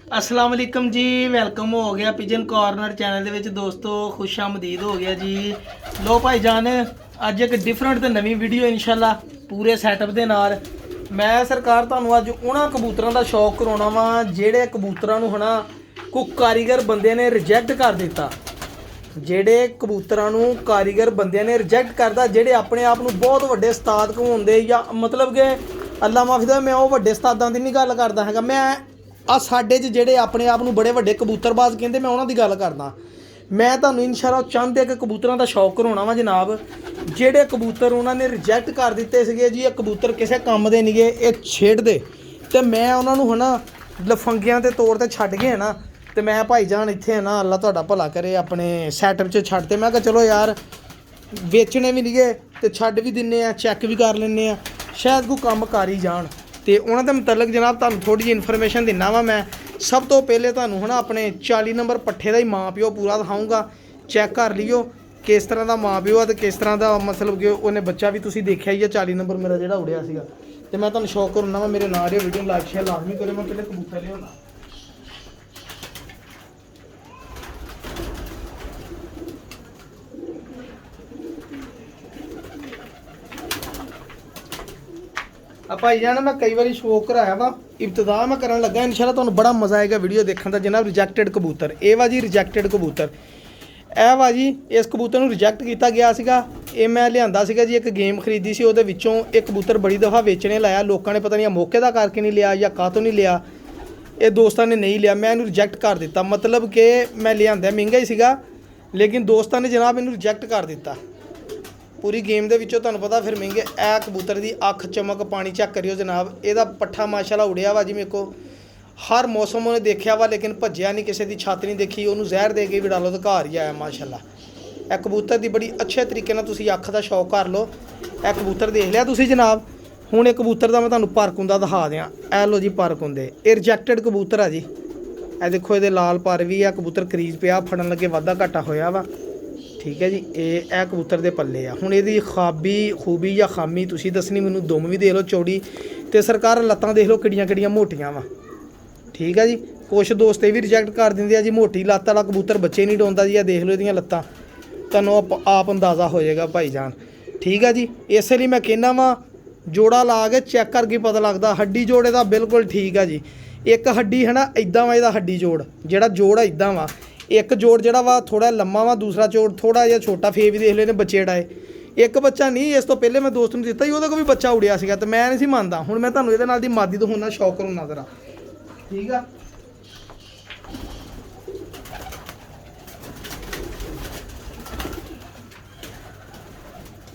अस्सलाम वालेकुम जी, वेलकम हो गया पिजन कॉर्नर चैनल ਦੇ दोस्तों, खुश आमदीद हो गया जी। लो भाई जान अज एक डिफरेंट तो नवी वीडियो इंशाल्लाह पूरे सैटअप के नाल मैं सरकार तुहानू अज उन्हां कबूतरों का शौक कराउणा वा जिहड़े कबूतरां नू हना कोई कारीगर बंदे ने रिजैक्ट कर दिता। ਜਿਹੜੇ ਕਬੂਤਰਾਂ ਨੂੰ ਕਾਰੀਗਰ ਬੰਦਿਆਂ ਨੇ ਰਿਜੈਕਟ ਕਰਦਾ, ਜਿਹੜੇ ਆਪਣੇ ਆਪ ਨੂੰ ਬਹੁਤ ਵੱਡੇ ਉਸਤਾਦ ਕਹਾਉਂਦੇ ਜਾਂ ਮਤਲਬ ਕਿ ਅੱਲਾ ਮਾਫੀ ਦਾ ਮੈਂ ਉਹ ਵੱਡੇ ਉਸਤਾਦਾਂ ਦੀ ਨਹੀਂ ਗੱਲ ਕਰਦਾ ਹੈਗਾ। ਮੈਂ ਆ ਸਾਡੇ 'ਚ ਜਿਹੜੇ ਆਪਣੇ ਆਪ ਨੂੰ ਬੜੇ ਵੱਡੇ ਕਬੂਤਰਬਾਜ਼ ਕਹਿੰਦੇ ਮੈਂ ਉਹਨਾਂ ਦੀ ਗੱਲ ਕਰਦਾ। ਮੈਂ ਤੁਹਾਨੂੰ ਇਨਸ਼ਾਅੱਲਾ ਚੰਦ ਇੱਕ ਕਬੂਤਰਾਂ ਦਾ ਸ਼ੌਕ ਕਰਾਉਣਾ ਵਾ ਜਨਾਬ। ਜਿਹੜੇ ਕਬੂਤਰ ਉਹਨਾਂ ਨੇ ਰਿਜੈਕਟ ਕਰ ਦਿੱਤੇ ਸੀਗੇ ਜੀ, ਇਹ ਕਬੂਤਰ ਕਿਸੇ ਕੰਮ ਦੇ ਨਹੀਂਗੇ, ਇਹ ਛੇੜਦੇ ਤੇ ਮੈਂ ਉਹਨਾਂ ਨੂੰ ਹਨਾ ਲਫੰਗਿਆਂ ਦੇ ਤੌਰ ਤੇ ਛੱਡ ਗਏ ਨਾ। ਤੇ ਮੈਂ ਭਾਈ ਜਾਨ ਇੱਥੇ ਹੈ ਨਾ, ਅੱਲਾ ਤੁਹਾਡਾ ਭਲਾ ਕਰੇ, ਆਪਣੇ ਸੈਟਅਪ 'ਚ ਛੱਡ ਤੇ ਮੈਂ ਕਿਹਾ ਚਲੋ ਯਾਰ ਵੇਚਣੇ ਵੀ ਨਹੀਂ ਗਏ ਤੇ ਛੱਡ ਵੀ ਦਿੰਨੇ ਆ, ਚੈੱਕ ਵੀ ਕਰ ਲੈਂਦੇ ਆ, ਸ਼ਾਇਦ ਕੋਈ ਕੰਮ ਕਰ ਹੀ ਜਾਣ। ਤੇ ਉਹਨਾਂ ਦੇ ਮੁਤਲਕ ਜਨਾਬ ਤੁਹਾਨੂੰ ਥੋੜੀ ਜਿਹੀ ਇਨਫੋਰਮੇਸ਼ਨ ਦਿੰਨਾ ਵਾ ਮੈਂ। ਸਭ ਤੋਂ ਪਹਿਲੇ ਤੁਹਾਨੂੰ ਹਨਾ ਆਪਣੇ 40 ਨੰਬਰ ਪੱਠੇ ਦਾ ਹੀ ਮਾਂ ਪਿਓ ਪੂਰਾ ਦਿਖਾਊਂਗਾ, ਚੈੱਕ ਕਰ ਲਿਓ ਕਿਸ ਤਰ੍ਹਾਂ ਦਾ ਮਾਂ ਪਿਓ ਆ ਤੇ ਕਿਸ ਤਰ੍ਹਾਂ ਦਾ ਮਤਲਬ ਕਿ ਉਹਨੇ ਬੱਚਾ ਵੀ ਤੁਸੀਂ ਦੇਖਿਆ ਹੀ ਆ। 40 ਨੰਬਰ ਮੇਰਾ ਜਿਹੜਾ ਉੜਿਆ ਸੀਗਾ ਤੇ ਮੈਂ ਤੁਹਾਨੂੰ ਸ਼ੌਕ ਕਰਾਉਣਾ ਵਾ। ਮੇਰੇ ਨਾਲ ਇਹ ਵੀਡੀਓ ਲਾਈਕ ਸ਼ੇਅਰ ਲਾਜ਼ਮੀ ਕਰਿਓ। ਮੈਂ ਪਹਿਲੇ ਕਬੂਤਰ ਲਿਆਉਣਾ। भाई जान मैं कई बार शौक कराया वा, इब्तदा मैं करन लगा इंशाल्लाह तुहानू बड़ा मज़ा आएगा वीडियो देखने का। जनाब रिजैक्टेड कबूतर ये वा जी, रिजैक्टेड कबूतर ए वा जी। इस कबूतर नू रिजैक्ट किया गया सीगा। ये मैं लियांदा सीगा जी, एक गेम खरीदी सी, उहदे विचों एक कबूतर बड़ी दफ़ा बेचने लाया, लोगों ने पता नहीं मौके का करके नहीं लिया या कातों नहीं लिया, ये दोस्तों ने नहीं लिया, मैं इनू रिजैक्ट कर दिता। मतलब कि मैं लियांदा महंगा ही सीगा लेकिन दोस्तों ने जनाब इनू रिजैक्ट कर दिता पूरी गेम के विचों। तुहानू पता फिर महंगे ए कबूतर की अख चमक पानी चेक करियो जनाब। यदा पट्ठा माशाल्लाह उड़िया वा जी, मेरे को हर मौसम उन्हें देखा वा लेकिन भज्या नहीं, किसी की छत नहीं देखी, उन्होंने जहर दे के भी डालो तो घर ही आया माशाल्लाह। ए कबूतर की बड़ी अच्छे तरीके नाल तुसीं अख का शौक कर लो। ए कबूतर देख लिया तुसीं जनाब। हुण एक कबूतर का मैं तुहानू पर कुंदा दिखा दियां। ए लो जी पर कुंदे, ये रिजैक्टेड कबूतर है जी। ए देखो ये लाल पर भी है, कबूतर क्रीज पे आ, फड़न लगे वाधा घाटा होया वा, ठीक है जी। ये कबूतर के पल्ले आ। हुण इहदी खाबी खूबी या खामी तुसीं दसनी मैनूं। दुम भी देख लो चौड़ी ते सरकार लत्तां देख लो किड्डियां किड्डियां मोटियां वा, ठीक है जी। कुछ दोस्त भी रिजैक्ट कर दिंदे आ जी, मोटी लत्त वाला कबूतर बच्चे नहीं डोंदा जी। देख लो इहदियां लत्तां, तुहानूं आप अंदाज़ा हो जाएगा भाई जान, ठीक है जी। इसलिए मैं कहना वा जोड़ा ला के चैक करके पता लगता। हड्डी जोड़े का बिल्कुल ठीक है जी। एक हड्डी है ना इदां वा, इहदा हड्डी जोड़ जिहड़ा जोड़ है इदां वा, एक जोड़ जड़ा वा थोड़ा लम्मा वा, दूसरा जोड़ थोड़ा जिहा छोटा। फे भी देख लेने बच्चे डाए, एक बच्चा नहीं, इस तो पहले मैं दोस्त नूं दित्ता ही, उहदे कोल भी बच्चा उड़िया सीगा ते मैं नहीं सी मानदा। हुण मैं तुहानूं इहदे नाल दी मादी तो होना शौक कराउणा जरा, ठीक आ।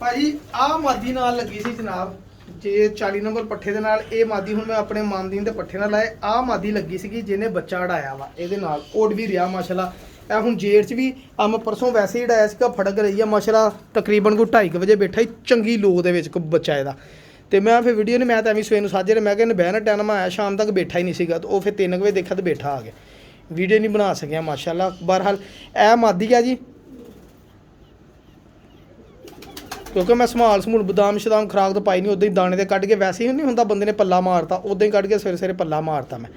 भाजी आ मादी नाल लगी सी जनाब जे 40 नंबर पट्ठे दे नाल। ये मादी हुण मैं अपने मानदीन दे पट्ठे नाल लाए। आ मादी लगी सी जिन्हें बच्चा उड़ाया वा, इहदे नाल उड़ भी रहा माशाल्लाह। ए हुण जेड़ च भी आ मैं परसों वैसे ही उड़ाया सीगा, फड़क रही है माशाल्लाह। तकरीबन कोई 2:30 बजे बैठा ही चंगी लो दे विच बच्चा इहदा। ते मैं फिर वीडियो ने मैं तो एवं सवेर नूं साजे मैं कहना बहना टाइम आया, शाम तक बैठा ही नहीं सीगा। तो वो फिर 3 बजे देखा तो बैठा आ गया, वीडियो नहीं बना सकिया माशाल्लाह। बहरहाल ए मादी है जी, क्योंकि मैं संभाल समूल बदाम शदाम खुराक तो पाई नहीं, उदा ही दाने दे कढ़ के वैसे ही नहीं होंदा बंदे ने पल्ला मारता, उदा ही कढ़ के सवेरे सवेरे पल्ला मारता मैं,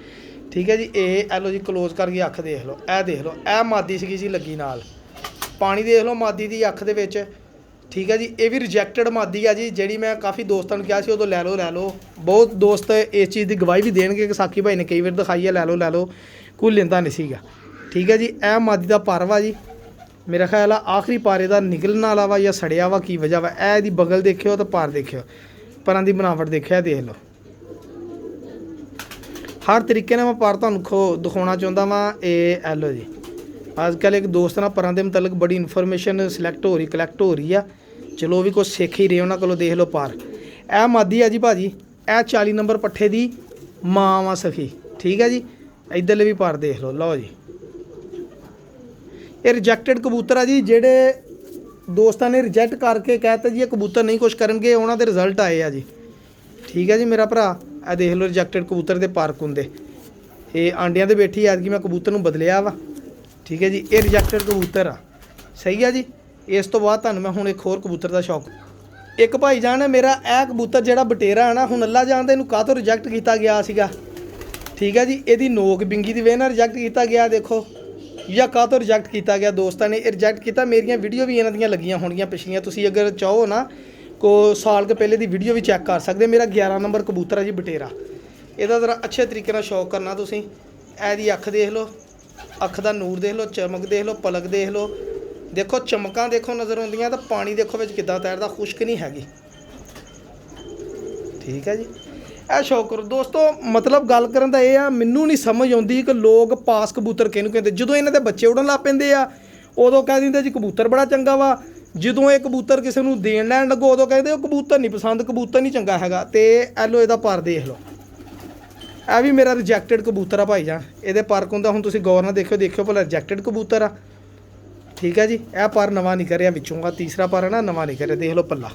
ठीक है जी। ए लो जी क्लोज करके अख देख लो, ए देख लो, ए मादी सी जी लगी नाल। पानी देख लो मादी की अख दे विच, ठीक है जी। ये भी रिजैक्टेड मादी है जी, जी मैं काफ़ी दोस्तों ने कहा सी उदों लै लो। बहुत दोस्त इस चीज़ की गवाही भी देंगे कि साकी भाई ने कई बार दिखाई है लै लो, कोई लेंदा नहीं सीगा, ठीक है जी। ए मादी का पर वा जी, मेरा ख्याल है आखिरी पारे का निकलने वाला वा या सड़िया वा, की वजह वा। ए बगल देखियो तो पार देखियो, परां दी बनावट देखियो, देख लो। हर तरीके ने मैं पर तुहानूं दिखाना चाहता वा। ए लो जी अजकल एक दोस्त ना परां दे मुतलक बड़ी इन्फॉर्मेशन सिलैक्ट हो रही कलैक्ट हो रही है, चलो भी कुछ सीख ही रहे उन्होंने कोलों। देख लो पर ए मादी है जी भाजी, ए 40 नंबर पट्ठे की माँ वा सखी, ठीक है जी। इधरले भी पर देख लो, लो जी ये रिजैक्टेड कबूतर है जी। जेडे दोस्तों ने रिजैक्ट करके कहते जी ये कबूतर नहीं कुछ करनगे, उन्होंने रिजल्ट आए आ जी, ठीक है जी मेरा भरा। आ देख लो रिजैक्टेड कबूतर के पर कुंदे, ये आंडियां ते बैठी ऐतकी मैं कबूतर नूं बदलिया वा, ठीक है जी। ये रिजैक्टेड कबूतर आ, सही है जी। इस तो बाद तुहानूं मैं हुण एक होर कबूतर का शौक, एक भाई जान मेरा ए कबूतर जिहड़ा बटेरा है ना, हुण अल्लाह जानदा इहनूं काहतों रिजैक्ट किया गया सीगा, ठीक है जी। ਇਹਦੀ ਨੋਕ ਬਿੰਗੀ ਦੀ ਵੇ ਨਾਲ ਰਿਜੈਕਟ ਕੀਤਾ ਗਿਆ ਦੇਖੋ, ਜਾਂ ਕਾਹ ਤੋਂ ਰਿਜੈਕਟ ਕੀਤਾ ਗਿਆ। ਦੋਸਤਾਂ ਨੇ ਇਹ ਰਿਜੈਕਟ ਕੀਤਾ। ਮੇਰੀਆਂ ਵੀਡੀਓ ਵੀ ਇਹਨਾਂ ਦੀਆਂ ਲੱਗੀਆਂ ਹੋਣਗੀਆਂ ਪਿਛਲੀਆਂ, ਤੁਸੀਂ ਅਗਰ ਚਾਹੋ ਨਾ ਕੋ ਸਾਲ ਕੁ ਪਹਿਲੇ ਦੀ ਵੀਡੀਓ ਵੀ ਚੈੱਕ ਕਰ ਸਕਦੇ। ਮੇਰਾ 11 ਨੰਬਰ ਕਬੂਤਰ ਹੈ ਜੀ ਬਟੇਰਾ। ਇਹਦਾ ਜ਼ਰਾ ਅੱਛੇ ਤਰੀਕੇ ਨਾਲ ਸ਼ੌਕ ਕਰਨਾ ਤੁਸੀਂ। ਇਹਦੀ ਅੱਖ ਦੇਖ ਲਓ, ਅੱਖ ਦਾ ਨੂਰ ਦੇਖ ਲਓ, ਚਮਕ ਦੇਖ ਲਓ, ਪਲਕ ਦੇਖ ਲਓ, ਦੇਖੋ ਚਮਕਾਂ ਦੇਖੋ ਨਜ਼ਰ ਆਉਂਦੀਆਂ, ਤਾਂ ਪਾਣੀ ਦੇਖੋ ਵਿੱਚ ਕਿੱਦਾਂ ਤੈਰਦਾ, ਖੁਸ਼ਕ ਨਹੀਂ ਹੈਗੀ। ਠੀਕ ਹੈ ਜੀ, ਇਹ ਸ਼ੌਕ ਕਰੋ ਦੋਸਤੋ। ਮਤਲਬ ਗੱਲ ਕਰਨ ਦਾ ਇਹ ਆ, ਮੈਨੂੰ ਨਹੀਂ ਸਮਝ ਆਉਂਦੀ ਕਿ ਲੋਕ ਪਾਸ ਕਬੂਤਰ ਕਿਹਨੂੰ ਕਹਿੰਦੇ। ਜਦੋਂ ਇਹਨਾਂ ਦੇ ਬੱਚੇ ਉੜਨ ਲੱਗ ਪੈਂਦੇ ਆ ਉਦੋਂ ਕਹਿ ਦਿੰਦੇ ਜੀ ਕਬੂਤਰ ਬੜਾ ਚੰਗਾ ਵਾ। ਜਦੋਂ ਇਹ ਕਬੂਤਰ ਕਿਸੇ ਨੂੰ ਦੇਣ ਲੈਣ ਲੱਗੋ ਉਦੋਂ ਕਹਿੰਦੇ ਉਹ ਕਬੂਤਰ ਨਹੀਂ ਪਸੰਦ, ਕਬੂਤਰ ਨਹੀਂ ਚੰਗਾ ਹੈਗਾ। ਤੇ ਇਹ ਲਓ ਇਹਦਾ ਪਰ ਦੇਖ ਲਓ, ਇਹ ਵੀ ਮੇਰਾ ਰਿਜੈਕਟਡ ਕਬੂਤਰ ਆ ਭਾਈ ਜਾਨ। ਇਹਦੇ ਪਰ ਹੁੰਦਾ ਹੁਣ ਤੁਸੀਂ ਗੌਰ ਨਾਲ ਦੇਖਿਓ ਭਲਾ ਰਿਜੈਕਟਡ ਕਬੂਤਰ ਆ। ਠੀਕ ਹੈ ਜੀ, ਇਹ ਪਰ ਨਵਾਂ ਨਹੀਂ ਕਰਿਆ ਵਿੱਚੋਂ, ਆ ਤੀਸਰਾ ਪਰ ਹੈ ਨਾ ਨਵਾਂ ਨਹੀਂ ਕਰਿਆ। ਦੇਖ ਲਓ ਪੱਲਾ।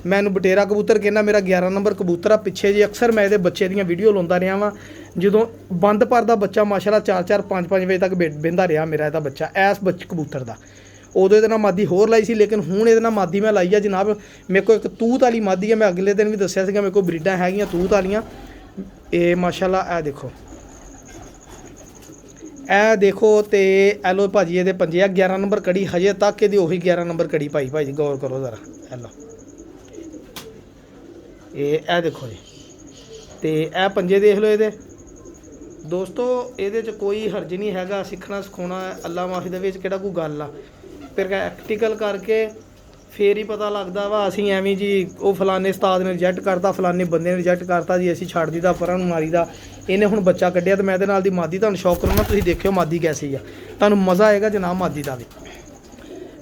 ਮੈਨੂੰ ਬਟੇਰਾ ਕਬੂਤਰ ਕਹਿੰਦਾ, ਮੇਰਾ 11 ਨੰਬਰ ਕਬੂਤਰ ਆ। ਪਿੱਛੇ ਜੀ ਅਕਸਰ ਮੈਂ ਇਹਦੇ ਬੱਚੇ ਦੀਆਂ ਵੀਡੀਓ ਲਾਉਂਦਾ ਰਿਹਾ ਵਾਂ। ਜਦੋਂ ਬੰਦ ਪਰ ਦਾ ਬੱਚਾ ਮਾਸ਼ਾਅੱਲਾ 4-4 5-5 ਵਜੇ ਤੱਕ ਬਹਿੰਦਾ ਰਿਹਾ ਮੇਰਾ ਇਹਦਾ ਬੱਚਾ, ਐਸ ਕਬੂਤਰ ਦਾ। ਉਦੋਂ ਇਹਦੇ ਨਾਲ ਮਾਦੀ ਹੋਰ ਲਾਈ ਸੀ, ਲੇਕਿਨ ਹੁਣ ਇਹਦੇ ਨਾਲ ਮਾਦੀ ਮੈਂ ਲਾਈ ਆ ਜਨਾਬ। ਮੇਰੇ ਕੋਲ ਇੱਕ ਤੂਤ ਵਾਲੀ ਮਾਦੀ ਹੈ, ਮੈਂ ਅਗਲੇ ਦਿਨ ਵੀ ਦੱਸਿਆ ਸੀਗਾ ਮੇਰੇ ਕੋਲ ਬਰੀਡਾਂ ਹੈਗੀਆਂ ਤੂਤ ਵਾਲੀਆਂ। ਇਹ ਮਾਸ਼ਾਅੱਲਾ ਇਹ ਦੇਖੋ, ਇਹ ਦੇਖੋ। ਤੇ ਇਹ ਲਓ ਭਾਜੀ ਇਹਦੇ ਪੰਜੇ ਆ 11 ਨੰਬਰ ਕੜੀ, ਹਜੇ ਤੱਕ ਇਹਦੀ ਉਹੀ 11 ਨੰਬਰ ਕੜੀ ਭਾਈ ਜੀ, ਗੌਰ ਕਰੋ ਜ਼ਰਾ। ਇਹ ਲਓ ਇਹ ਦੇਖੋ ਜੀ, ਤੇ ਇਹ ਪੰਜੇ ਦੇਖ ਲਓ ਇਹਦੇ ਦੋਸਤੋ। ਇਹਦੇ 'ਚ ਕੋਈ ਹਰਜ ਨਹੀਂ ਹੈਗਾ, ਸਿੱਖਣਾ ਸਿਖਾਉਣਾ ਅੱਲਾ ਮਾਫੀ ਦੇ ਵਿੱਚ ਕਿਹੜਾ ਕੋਈ ਗੱਲ ਆ। ਪ੍ਰੈਕਟੀਕਲ ਕਰਕੇ ਫੇਰ ਹੀ ਪਤਾ ਲੱਗਦਾ ਵਾ। ਅਸੀਂ ਐਵੇਂ ਜੀ ਉਹ ਫਲਾਣੇ ਉਸਤਾਦ ਨੇ ਰਿਜੈਕਟ ਕਰਤਾ, ਫਲਾਣੇ ਬੰਦੇ ਨੇ ਰਿਜੈਕਟ ਕਰਤਾ ਜੀ, ਅਸੀਂ ਛੱਡ ਦਿੱਤਾ, ਪਰਾਂ ਨੂੰ ਮਾਰੀ ਦਾ। ਇਹਨੇ ਹੁਣ ਬੱਚਾ ਕੱਢਿਆ ਤੇ ਮੈਂ ਇਹਦੇ ਨਾਲ ਦੀ ਮਾਦੀ ਤੁਹਾਨੂੰ ਸ਼ੌਕ ਕਰੂੰਗਾ, ਤੁਸੀਂ ਦੇਖਿਓ ਮਾਦੀ ਕੈਸੀ ਆ, ਤੁਹਾਨੂੰ ਮਜ਼ਾ ਆਏਗਾ ਜਨਾਬ ਮਾਦੀ ਦਾ ਵੀ।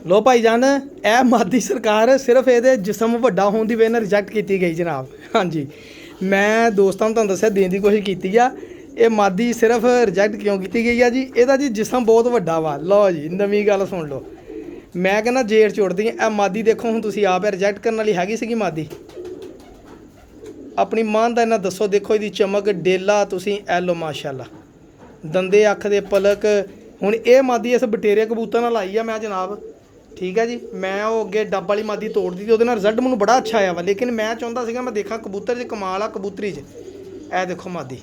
ਲੋ ਭਾਈ ਜਾਨ, ਇਹ ਮਾਦੀ ਸਰਕਾਰ ਸਿਰਫ ਇਹਦੇ ਜਿਸਮ ਵੱਡਾ ਹੋਣ ਦੀ ਵਜ੍ਹਾ ਨਾਲ ਰਿਜੈਕਟ ਕੀਤੀ ਗਈ ਜਨਾਬ। ਹਾਂਜੀ, ਮੈਂ ਦੋਸਤਾਂ ਨੂੰ ਤੁਹਾਨੂੰ ਦੱਸਿਆ ਦੇਣ ਦੀ ਕੋਸ਼ਿਸ਼ ਕੀਤੀ ਆ। ਇਹ ਮਾਦੀ ਸਿਰਫ ਰਿਜੈਕਟ ਕਿਉਂ ਕੀਤੀ ਗਈ ਆ ਜੀ, ਇਹਦਾ ਜੀ ਜਿਸਮ ਬਹੁਤ ਵੱਡਾ ਵਾ। ਲਓ ਜੀ ਨਵੀਂ ਗੱਲ ਸੁਣ ਲਓ, ਮੈਂ ਕਹਿੰਦਾ ਜੇੜ ਚੋੜਦੀ ਇਹ ਮਾਦੀ ਦੇਖੋ। ਹੁਣ ਤੁਸੀਂ ਆਪ ਰਿਜੈਕਟ ਕਰਨ ਵਾਲੀ ਹੈਗੀ ਸੀਗੀ ਮਾਦੀ। ਆਪਣੀ ਮਾਂ ਦਾ ਇਹਨਾਂ ਦੱਸੋ, ਦੇਖੋ ਇਹਦੀ ਚਮਕ ਡੇਲਾ ਤੁਸੀਂ ਐ ਲਓ ਮਾਸ਼ਾਅੱਲਾ, ਦੰਦੇ ਅੱਖ ਦੇ ਪਲਕ। ਹੁਣ ਇਹ ਮਾਦੀ ਇਸ ਬਟੇਰੇ ਕਬੂਤਰ ਨਾਲ ਆਈ ਆ ਮੈਂ ਜਨਾਬ। ਠੀਕ ਹੈ ਜੀ, ਮੈਂ ਉਹ ਅੱਗੇ ਡੱਬ ਵਾਲੀ ਮਾਦੀ ਤੋੜਦੀ ਸੀ, ਉਹਦੇ ਨਾਲ ਰਿਜ਼ਲਟ ਮੈਨੂੰ ਬੜਾ ਅੱਛਾ ਆਇਆ ਵਾ। ਲੇਕਿਨ ਮੈਂ ਚਾਹੁੰਦਾ ਸੀਗਾ ਮੈਂ ਦੇਖਾਂ ਕਬੂਤਰ 'ਚ ਕਮਾਲ ਆ ਕਬੂਤਰੀ 'ਚ। ਇਹ ਦੇਖੋ ਮਾਦੀ,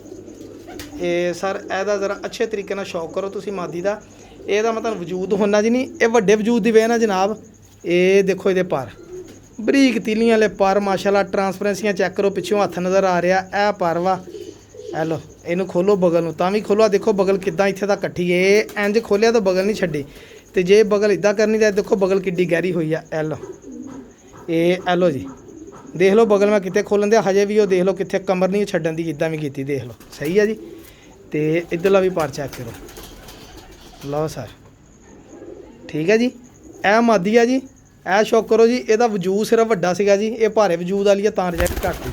ਇਹ ਸਰ ਇਹਦਾ ਜ਼ਰਾ ਅੱਛੇ ਤਰੀਕੇ ਨਾਲ ਸ਼ੌਕ ਕਰੋ ਤੁਸੀਂ ਮਾਦੀ ਦਾ। ਇਹਦਾ ਮੈਂ ਤੁਹਾਨੂੰ ਵਜੂਦ ਹੋਣਾ ਜੀ ਨਹੀਂ, ਇਹ ਵੱਡੇ ਵਜੂਦ ਦੀ ਵੇ ਨਾ ਜਨਾਬ। ਇਹ ਦੇਖੋ ਇਹਦੇ ਪਰ ਬਰੀਕ ਤੀਲੀਆਂ ਵਾਲੇ ਪਰ ਮਾਸ਼ਾਅੱਲਾ, ਟਰਾਂਸਪਰੈਂਸੀਆਂ ਚੈੱਕ ਕਰੋ, ਪਿੱਛੋਂ ਹੱਥ ਨਜ਼ਰ ਆ ਰਿਹਾ। ਇਹ ਪਰ ਵਾ, ਇਹ ਲਓ ਇਹਨੂੰ ਖੋਲੋ ਬਗਲ ਨੂੰ, ਤਾਂ ਵੀ ਖੋਲੋ। ਦੇਖੋ ਬਗਲ ਕਿੱਦਾਂ ਇੱਥੇ ਤੱਕ ਇਕੱਠੀ, ਇਹ ਇੰਜ ਖੋਲਿਆ ਤਾਂ ਬਗਲ ਨਹੀਂ ਛੱਡੀ। ਤੇ ਜੇ ਬਗਲ ਇੱਦਾਂ ਕਰਨੀ ਤਾਂ ਦੇਖੋ ਬਗਲ ਕਿੱਡੀ ਗਹਿਰੀ ਹੋਈ ਆ। ਇਹ ਲਓ ਇਹ ਲਓ ਜੀ, ਦੇਖ ਲਓ ਬਗਲ ਮੈਂ ਕਿੱਥੇ ਖੋਲਣ ਦਿਆ, ਹਜੇ ਵੀ ਉਹ ਦੇਖ ਲਓ ਕਿੱਥੇ ਕਮਰ ਨਹੀਂ ਛੱਡਣ ਦੀ, ਜਿੱਦਾਂ ਵੀ ਕੀਤੀ ਦੇਖ ਲਓ। ਸਹੀ ਆ ਜੀ। ਤੇ ਇੱਧਰਲਾ ਵੀ ਪਰ ਚੈੱਕ ਕਰੋ, ਲਓ ਸਰ। ਠੀਕ ਹੈ ਜੀ, ਇਹ ਮਾਦੀ ਆ ਜੀ, ਇਹ ਸ਼ੌਕ ਕਰੋ ਜੀ। ਇਹਦਾ ਵਜੂਦ ਸਿਰਫ ਵੱਡਾ ਸੀਗਾ ਜੀ, ਇਹ ਭਾਰੇ ਵਜੂਦ ਵਾਲੀ ਆ ਤਾਂ ਰਿਜੈਕਟ ਕਰਤੀ।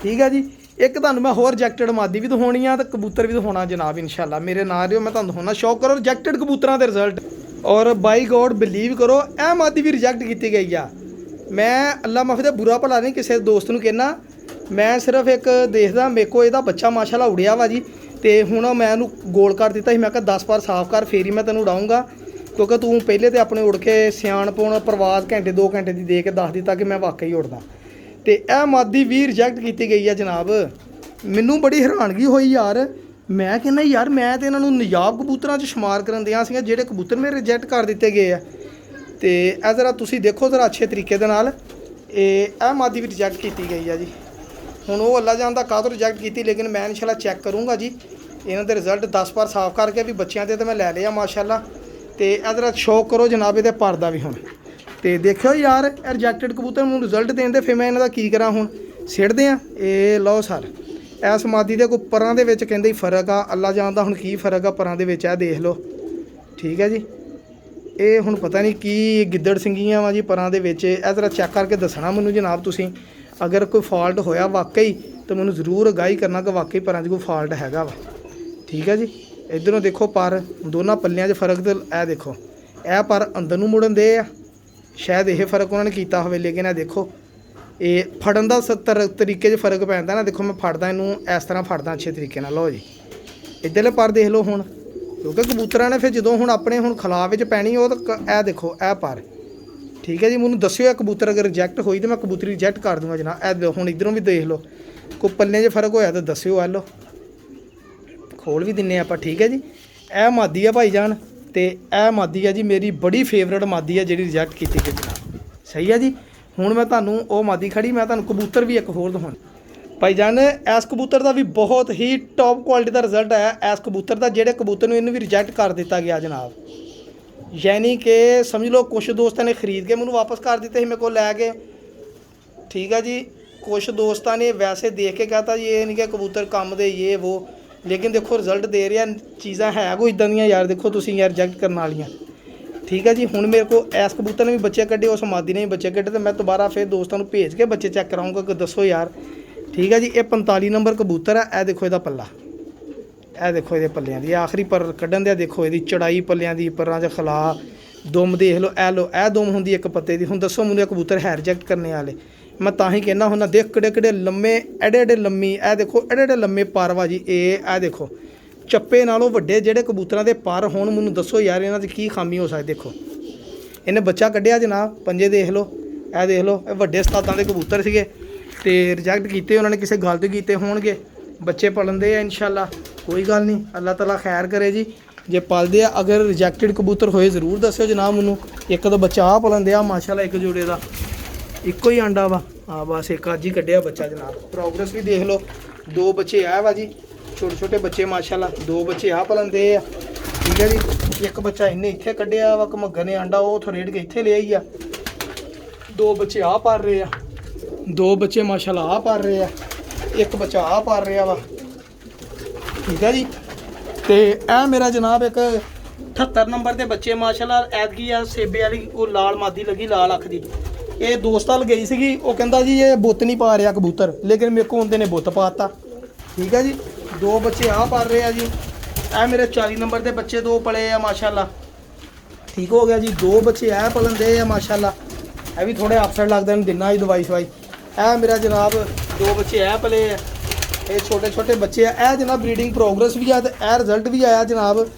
ਠੀਕ ਹੈ ਜੀ, ਇੱਕ ਤੁਹਾਨੂੰ ਮੈਂ ਹੋਰ ਰਿਜੈਕਟਡ ਮਾਦੀ ਵੀ ਦਿਖਾਉਣੀ ਆ ਤੇ ਕਬੂਤਰ ਵੀ ਦਿਖਾਉਣਾ ਜਨਾਬ ਇਨਸ਼ਾਅੱਲਾ। ਮੇਰੇ ਨਾਲ ਰਿਓ, ਮੈਂ ਤੁਹਾਨੂੰ ਦਿਖਾਉਣਾ। ਸ਼ੌਕ ਕਰੋ ਰਿਜੈਕਟਡ ਕਬੂਤਰਾਂ ਦੇ ਰਿਜ਼ਲਟ, ਔਰ ਬਾਈ ਗੋਡ ਬਿਲੀਵ ਕਰੋ ਇਹ ਮਾਦੀ ਵੀ ਰਿਜੈਕਟ ਕੀਤੀ ਗਈ ਆ। ਮੈਂ ਅੱਲਾ ਮਾਫੀ ਦਾ ਬੁਰਾ ਭਲਾ ਨਹੀਂ ਕਿਸੇ ਦੋਸਤ ਨੂੰ ਕਹਿਣਾ, ਮੈਂ ਸਿਰਫ ਇੱਕ ਦੇਖਦਾ। ਮੇਰੇ ਕੋਲ ਇਹਦਾ ਬੱਚਾ ਮਾਸ਼ਾਅੱਲਾ ਉੜਿਆ ਵਾ ਜੀ, ਤੇ ਹੁਣ ਮੈਂ ਇਹਨੂੰ ਗੋਲ ਕਰ ਦਿੱਤਾ ਸੀ। ਮੈਂ ਕਿਹਾ 10 ਵਾਰ ਸਾਫ਼ ਕਰ ਫੇਰ ਹੀ ਮੈਂ ਤੈਨੂੰ ਉਡਾਊਂਗਾ, ਕਿਉਂਕਿ ਤੂੰ ਪਹਿਲੇ ਤੇ ਆਪਣੇ ਉੜ ਕੇ ਸਿਆਣਪੁਣ ਪ੍ਰਵਾਸ ਘੰਟੇ 2 ਘੰਟੇ ਦੀ ਦੇ ਕੇ ਦੱਸ ਦਿੱਤਾ ਕਿ ਮੈਂ ਵਾਕਈ ਉੜਦਾ। ਤੇ ਇਹ ਮਾਦੀ ਵੀ ਰਿਜੈਕਟ ਕੀਤੀ ਗਈ ਆ ਜਨਾਬ। ਮੈਨੂੰ ਬੜੀ ਹੈਰਾਨਗੀ ਹੋਈ ਯਾਰ। ਮੈਂ ਕਹਿੰਦਾ ਯਾਰ ਮੈਂ ਤੇ ਇਹਨਾਂ ਨੂੰ ਨਜਾਬ ਕਬੂਤਰਾਂ 'ਚ ਸ਼ੁਮਾਰ ਕਰਨ ਦਿਆਂ ਸੀਗਾ, ਜਿਹੜੇ ਕਬੂਤਰ ਮੇਰੇ ਰਿਜੈਕਟ ਕਰ ਦਿੱਤੇ ਗਏ ਆ। ਤੇ ਇਹ ਜ਼ਰਾ ਤੁਸੀਂ ਦੇਖੋ ਜ਼ਰਾ ਅੱਛੇ ਤਰੀਕੇ ਦੇ ਨਾਲ, ਇਹ ਮਾਦੀ ਵੀ ਰਿਜੈਕਟ ਕੀਤੀ ਗਈ ਆ ਜੀ। ਹੁਣ ਉਹ ਅੱਲਾ ਜਾਣਦਾ ਕਾਹਤੋਂ ਰਿਜੈਕਟ ਕੀਤੀ, ਲੇਕਿਨ ਮੈਂ ਇਨਸ਼ਾਅੱਲਾ ਚੈੱਕ ਕਰੂੰਗਾ ਜੀ ਇਹਨਾਂ ਦੇ ਰਿਜ਼ਲਟ। 10 ਵਾਰ ਸਾਫ਼ ਕਰਕੇ ਵੀ ਬੱਚਿਆਂ ਦੇ ਤਾਂ ਮੈਂ ਲੈ ਲਿਆ ਮਾਸ਼ਾਅੱਲਾ। ਤੇ ਇਹ ਜ਼ਰਾ ਸ਼ੌਕ ਕਰੋ ਜਨਾਬ ਇਹਦੇ ਪਰ ਦਾ ਵੀ। ਹੁਣ ਤੇ ਦੇਖਿਓ ਯਾਰ ਇਹ ਰਿਜੈਕਟਡ ਕਬੂਤਰ ਨੂੰ ਰਿਜ਼ਲਟ ਦੇਣ ਦੇ, ਫਿਰ ਮੈਂ ਇਹਨਾਂ ਦਾ ਕੀ ਕਰਾਂ ਹੁਣ, ਸਿੱਟਦੇ ਆ। ਇਹ ਲਓ ਸਰ, ਇਸ ਮਾਦੀ ਦੇ ਕੋਈ ਪਰਾਂ ਦੇ ਵਿੱਚ ਕਹਿੰਦੇ ਫਰਕ ਆ, ਅੱਲਾ ਜਾਣਦਾ ਹੁਣ ਕੀ ਫਰਕ ਆ ਪਰਾਂ ਦੇ ਵਿੱਚ। ਇਹ ਦੇਖ ਲਓ। ਠੀਕ ਹੈ ਜੀ, ਇਹ ਹੁਣ ਪਤਾ ਨਹੀਂ ਕੀ ਗਿੱਦੜ ਸਿੰਘੀਆਂ ਵਾ ਜੀ ਪਰਾਂ ਦੇ ਵਿੱਚ। ਇਹ ਜ਼ਰਾ ਚੈੱਕ ਕਰਕੇ ਦੱਸਣਾ ਮੈਨੂੰ ਜਨਾਬ ਤੁਸੀਂ। ਅਗਰ ਕੋਈ ਫਾਲਟ ਹੋਇਆ ਵਾਕਈ ਤਾਂ ਮੈਨੂੰ ਜ਼ਰੂਰ ਅਗਾਹੀ ਕਰਨਾ ਕਿ ਵਾਕਈ ਪਰਾਂ 'ਚ ਕੋਈ ਫਾਲਟ ਹੈਗਾ ਵਾ। ਠੀਕ ਹੈ ਜੀ, ਇੱਧਰੋਂ ਦੇਖੋ ਪਰ ਦੋਨਾਂ ਪੱਲਿਆਂ 'ਚ ਫਰਕ। ਤੇ ਇਹ ਦੇਖੋ ਇਹ ਪਰ ਅੰਦਰ ਨੂੰ ਮੁੜਨ ਦੇ ਆ, ਸ਼ਾਇਦ ਇਹ ਫਰਕ ਉਹਨਾਂ ਨੇ ਕੀਤਾ ਹੋਵੇ। ਲੇਕਿਨ ਇਹ ਦੇਖੋ ਇਹ ਫੜਨ ਦਾ ਤਰੀਕੇ 'ਚ ਫਰਕ ਪੈਂਦਾ ਨਾ। ਦੇਖੋ ਮੈਂ ਫੜਦਾ ਇਹਨੂੰ ਇਸ ਤਰ੍ਹਾਂ ਫੜਦਾ ਅੱਛੇ ਤਰੀਕੇ ਨਾਲ। ਲਓ ਜੀ ਇੱਧਰਲੇ ਪਰ ਦੇਖ ਲਓ ਹੁਣ, ਕਿਉਂਕਿ ਕਬੂਤਰਾਂ ਨੇ ਫਿਰ ਜਦੋਂ ਹੁਣ ਆਪਣੇ ਹੁਣ ਖਲਾਅ ਵਿੱਚ ਪੈਣੀ ਉਹ ਤਾਂ ਇਹ ਦੇਖੋ ਇਹ ਪਰ। ਠੀਕ ਹੈ ਜੀ, ਮੈਨੂੰ ਦੱਸਿਓ ਇਹ ਕਬੂਤਰ ਅਗਰ ਰਿਜੈਕਟ ਹੋਈ ਤਾਂ ਮੈਂ ਕਬੂਤਰੀ ਰਿਜੈਕਟ ਕਰ ਦੂੰਗਾ ਜਨਾਬ। ਇਹ ਹੁਣ ਇੱਧਰੋਂ ਵੀ ਦੇਖ ਲਓ ਕੋਈ ਪੱਲੇ 'ਚ ਫਰਕ ਹੋਇਆ ਤਾਂ ਦੱਸਿਓ। ਇਹ ਲਓ ਖੋਲ ਵੀ ਦਿੰਨੇ ਆਪਾਂ, ਠੀਕ ਹੈ ਜੀ। ਇਹ ਮਾਦੀ ਆ ਭਾਈ ਜਾਨ, ਤੇ ਇਹ ਮਾਦੀ ਆ ਜੀ ਮੇਰੀ ਬੜੀ ਫੇਵਰਟ ਮਾਦੀ ਆ ਜਿਹੜੀ ਰਿਜੈਕਟ ਕੀਤੀ ਗਈ ਜਨਾਬ। ਸਹੀ ਹੈ ਜੀ। ਹੁਣ ਮੈਂ ਤੁਹਾਨੂੰ ਉਹ ਮਾਦੀ ਖੜੀ, ਮੈਂ ਤੁਹਾਨੂੰ ਕਬੂਤਰ ਵੀ ਇੱਕ ਹੋਰ ਦਿਖਾਉਣਾ ਭਾਈ ਜਾਨ। ਇਸ ਕਬੂਤਰ ਦਾ ਵੀ ਬਹੁਤ ਹੀ ਟੌਪ ਕੁਆਲਿਟੀ ਦਾ ਰਿਜ਼ਲਟ ਆਇਆ ਇਸ ਕਬੂਤਰ ਦਾ, ਜਿਹੜੇ ਕਬੂਤਰ ਨੂੰ ਇਹਨੂੰ ਵੀ ਰਿਜੈਕਟ ਕਰ ਦਿੱਤਾ ਗਿਆ ਜਨਾਬ। ਯਾਨੀ ਕਿ ਸਮਝ ਲਓ ਕੁਛ ਦੋਸਤਾਂ ਨੇ ਖਰੀਦ ਕੇ ਮੈਨੂੰ ਵਾਪਸ ਕਰ ਦਿੱਤੇ ਸੀ ਮੇਰੇ ਕੋਲ ਲੈ ਕੇ, ਠੀਕ ਹੈ ਜੀ। ਕੁਛ ਦੋਸਤਾਂ ਨੇ ਵੈਸੇ ਦੇਖ ਕੇ ਕਹਤਾ ਜੀ ਇਹ ਨਹੀਂ ਕਿ ਕਬੂਤਰ ਕੰਮ ਦੇ ਇਹ वो, ਲੇਕਿਨ ਦੇਖੋ ਰਿਜ਼ਲਟ ਦੇ ਰਿਹਾ ਚੀਜ਼ਾਂ ਹੈ ਕੋਈ ਇਦਾਂ ਦੀਆਂ ਯਾਰ, ਦੇਖੋ ਤੁਸੀਂ ਯਾਰ ਰਿਜੈਕਟ ਕਰਨ ਵਾਲੀਆਂ, ਠੀਕ ਹੈ ਜੀ। ਹੁਣ ਮੇਰੇ ਕੋਲ ਇਸ ਕਬੂਤਰ ਨੇ ਵੀ ਬੱਚੇ ਕੱਢੇ, ਉਸ ਮਾਦੀ ਨੇ ਵੀ ਬੱਚੇ ਕੱਢੇ, ਤੇ ਮੈਂ ਦੁਬਾਰਾ ਫਿਰ ਦੋਸਤਾਂ ਨੂੰ ਭੇਜ ਕੇ ਬੱਚੇ ਚੈੱਕ ਕਰਾਉਂਗਾ ਕਿ ਦੱਸੋ ਯਾਰ, ਠੀਕ ਹੈ ਜੀ। ਇਹ 45 ਨੰਬਰ ਕਬੂਤਰ ਆ। ਇਹ ਦੇਖੋ ਇਹਦਾ ਪੱਲਾ, ਇਹ ਦੇਖੋ ਇਹਦੇ ਪੱਲਿਆਂ ਦੀ ਆਖਰੀ ਪਰ ਕੱਢਣ ਦਿਆ, ਦੇਖੋ ਇਹਦੀ ਚੜਾਈ ਪੱਲਿਆਂ ਦੀ, ਪਰਾਂ 'ਚ ਖਲਾ ਦੁਮ ਦੇਖ ਲਓ, ਇਹ ਦੁਮ ਹੁੰਦੀ ਇੱਕ ਪੱਤੇ ਦੀ। ਹੁਣ ਦੱਸੋ ਮੈਨੂੰ ਇਹ ਕਬੂਤਰ ਹੈ ਰਿਜੈਕਟ ਕਰਨੇ ਵਾਲੇ? ਮੈਂ ਤਾਂ ਹੀ ਕਹਿਣਾ ਹੁੰਦਾ, ਦੇਖ ਕਿਹੜੇ ਕਿਹੜੇ ਲੰਮੇ, ਐਡੇ ਐਡੇ ਲੰਮੀ, ਇਹ ਦੇਖੋ ਐਡੇ ਐਡੇ ਲੰਮੇ ਪਰ ਵਾ ਜੀ। ਇਹ ਦੇਖੋ ਚੱਪੇ ਨਾਲੋਂ ਵੱਡੇ ਜਿਹੜੇ ਕਬੂਤਰਾਂ ਦੇ ਪਰ ਹੋਣ, ਮੈਨੂੰ ਦੱਸੋ ਯਾਰ ਇਹਨਾਂ 'ਚ ਕੀ ਖਾਮੀ ਹੋ ਸਕਦੀ? ਦੇਖੋ ਇਹਨੇ ਬੱਚਾ ਕੱਢਿਆ ਜਨਾਬ, ਪੰਜੇ ਦੇਖ ਲਓ, ਇਹ ਦੇਖ ਲਓ, ਇਹ ਵੱਡੇ ਉਸਤਾਦਾਂ ਦੇ ਕਬੂਤਰ ਸੀਗੇ ਤੇ ਰਿਜੈਕਟ ਕੀਤੇ ਉਹਨਾਂ ਨੇ, ਕਿਸੇ ਗੱਲ ਤੇ ਕੀਤੇ ਹੋਣਗੇ। ਬੱਚੇ ਪਲਣਦੇ ਆ ਇਨਸ਼ਾਅੱਲਾ, ਕੋਈ ਗੱਲ ਨਹੀਂ, ਅੱਲਾਹ ਤਾਲਾ ਖੈਰ ਕਰੇ ਜੀ। ਜੇ ਪਲਦੇ ਆ, ਅਗਰ ਰਿਜੈਕਟਡ ਕਬੂਤਰ ਹੋਏ ਜ਼ਰੂਰ ਦੱਸਿਓ ਜਨਾਬ ਮੈਨੂੰ। ਇੱਕ ਤਾਂ ਬੱਚਾ ਆ ਪਲਣਦੇ ਆ ਮਾਸ਼ਾਅੱਲਾ, ਇੱਕ ਜੋੜੇ ਦਾ ਇੱਕੋ ਹੀ ਆਂਡਾ ਵਾ, ਹਾਂ ਬਸ ਇੱਕ ਅੱਜ ਹੀ ਕੱਢਿਆ ਬੱਚਾ ਜਨਾਬ। ਪ੍ਰੋਗਰੈਸ ਵੀ ਦੇਖ ਲਓ, 2 ਬੱਚੇ ਆ ਵਾ ਜੀ, ਛੋਟੇ ਛੋਟੇ ਬੱਚੇ ਮਾਸ਼ਾਅੱਲਾ, 2 ਬੱਚੇ ਆ ਪਲਣਦੇ ਆ, ਠੀਕ ਹੈ ਜੀ। ਇੱਕ ਬੱਚਾ ਇਹਨੇ ਇੱਥੇ ਕੱਢਿਆ ਵਾ, ਘਮੱਗਰ ਨੇ ਆਂਡਾ ਉਹ ਉੱਥੋਂ ਰੇੜ ਕੇ ਇੱਥੇ ਲੈ ਆਈ ਆ। 2 ਬੱਚੇ ਆ ਪਰ ਰਹੇ ਆ, 2 ਬੱਚੇ ਮਾਸ਼ਾਅੱਲਾ ਆ ਪਰ ਰਹੇ ਆ, ਇੱਕ ਬੱਚਾ ਆ ਪਰ ਰਿਹਾ ਵਾ, ਠੀਕ ਹੈ ਜੀ। ਤੇ ਇਹ ਮੇਰਾ ਜਨਾਬ ਇੱਕ 78 ਨੰਬਰ ਦੇ ਬੱਚੇ ਮਾਸ਼ਾਅੱਲਾ ਐਤਕੀ ਆ ਸੇਬੇ ਵਾਲੀ ਉਹ ਲਾਲ ਮਾਦੀ ਲੱਗੀ, ਲਾਲ ਅੱਖ ਦੀ। ਇਹ ਦੋਸਤਾਂ ਲਗਾਈ ਸੀਗੀ, ਉਹ ਕਹਿੰਦਾ ਜੀ ਇਹ ਬੁੱਤ ਨਹੀਂ ਪਾ ਰਿਹਾ ਕਬੂਤਰ, ਲੇਕਿਨ ਮੇਰੇ ਕੋਲ ਹੁੰਦੇ ਨੇ ਬੁੱਤ ਪਾਤਾ, ਠੀਕ ਹੈ ਜੀ। 2 ਬੱਚੇ ਆ ਪਰ ਰਹੇ ਆ ਜੀ। ਇਹ ਮੇਰੇ 40 ਨੰਬਰ ਦੇ ਬੱਚੇ 2 ਪਲੇ ਆ ਮਾਸ਼ਾਅੱਲਾ, ਠੀਕ ਹੋ ਗਿਆ ਜੀ। 2 ਬੱਚੇ ਆ ਪਲਣ ਦੇ ਆ ਮਾਸ਼ਾਅੱਲਾ, ਇਹ ਵੀ ਥੋੜੇ ਅਫਸਰ ਲੱਗਦੇ ਨੇ ਦਿਨਾਂ ਹੀ ਦਵਾਈ ਸਵਾਈ। ਇਹ ਮੇਰਾ ਜਨਾਬ 2 ਬੱਚੇ ਆ ਪਲੇ ਆ, ਇਹ ਛੋਟੇ ਛੋਟੇ ਬੱਚੇ ਆ। ਇਹ ਜਨਾਬ ਬਰੀਡਿੰਗ ਪ੍ਰੋਗਰੈਸ ਵੀ ਆ ਤੇ ਇਹ ਰਿਜ਼ਲਟ ਵੀ ਆਇਆ ਜਨਾਬ।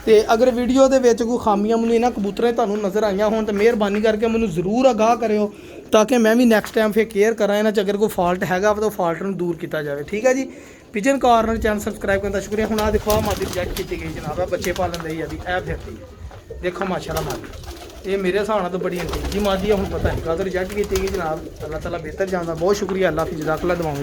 ਤੇ ਅਗਰ ਵੀਡੀਓ ਦੇ ਵਿੱਚ ਕੋਈ ਖਾਮੀਆਂ ਮੈਨੂੰ ਇਹਨਾਂ ਕਬੂਤਰਾਂ 'ਚ ਤੁਹਾਨੂੰ ਨਜ਼ਰ ਆਈਆਂ ਹੋਣ ਤਾਂ ਮਿਹਰਬਾਨੀ ਕਰਕੇ ਮੈਨੂੰ ਜ਼ਰੂਰ ਆਗਾਹ ਕਰਿਓ, ਤਾਂ ਕਿ ਮੈਂ ਵੀ ਨੈਕਸਟ ਟਾਈਮ ਫਿਰ ਕੇਅਰ ਕਰਾਂ ਇਹਨਾਂ 'ਚ। ਅਗਰ ਕੋਈ ਫਾਲਟ ਹੈਗਾ ਤਾਂ ਫਾਲਟ ਨੂੰ ਦੂਰ ਕੀਤਾ ਜਾਵੇ, ਠੀਕ ਹੈ ਜੀ। ਪਿਜਨ ਕਾਰਨਰ ਚੈਨਲ ਸਬਸਕ੍ਰਾਈਬ ਕਰਨ ਦਾ ਸ਼ੁਕਰੀਆ। ਹੁਣ ਆ ਦੇਖੋ ਆ ਮਾਦੀ ਰਿਜੈਕਟ ਕੀਤੀ ਗਈ ਜਨਾਬ, ਆ ਬੱਚੇ ਪਾਲਣ ਲਈ ਆ ਜੀ, ਇਹ ਫਿਰਦੀ ਦੇਖੋ ਮਾਸ਼ਾਅੱਲਾ ਮਾਦੀ। ਇਹ ਮੇਰੇ ਹਿਸਾਬ ਨਾਲ ਤਾਂ ਬੜੀ ਅੰਤੀਜੀ ਮਾਦੀ ਆ, ਹੁਣ ਪਤਾ ਨਹੀਂ ਕਦੋਂ ਰਿਜੈਕਟ ਕੀਤੀ ਗਈ ਜਨਾਬ। ਅੱਲਾਹ ਤਾਲਾ ਬਿਹਤਰ ਜਾਣਦਾ। ਬਹੁਤ ਸ਼ੁਕਰੀਆ, ਅੱਲਾਹ ਹਾਫਿਜ਼, ਜਜ਼ਾਕੱਲਾ ਦਵਾਉਂਗੇ।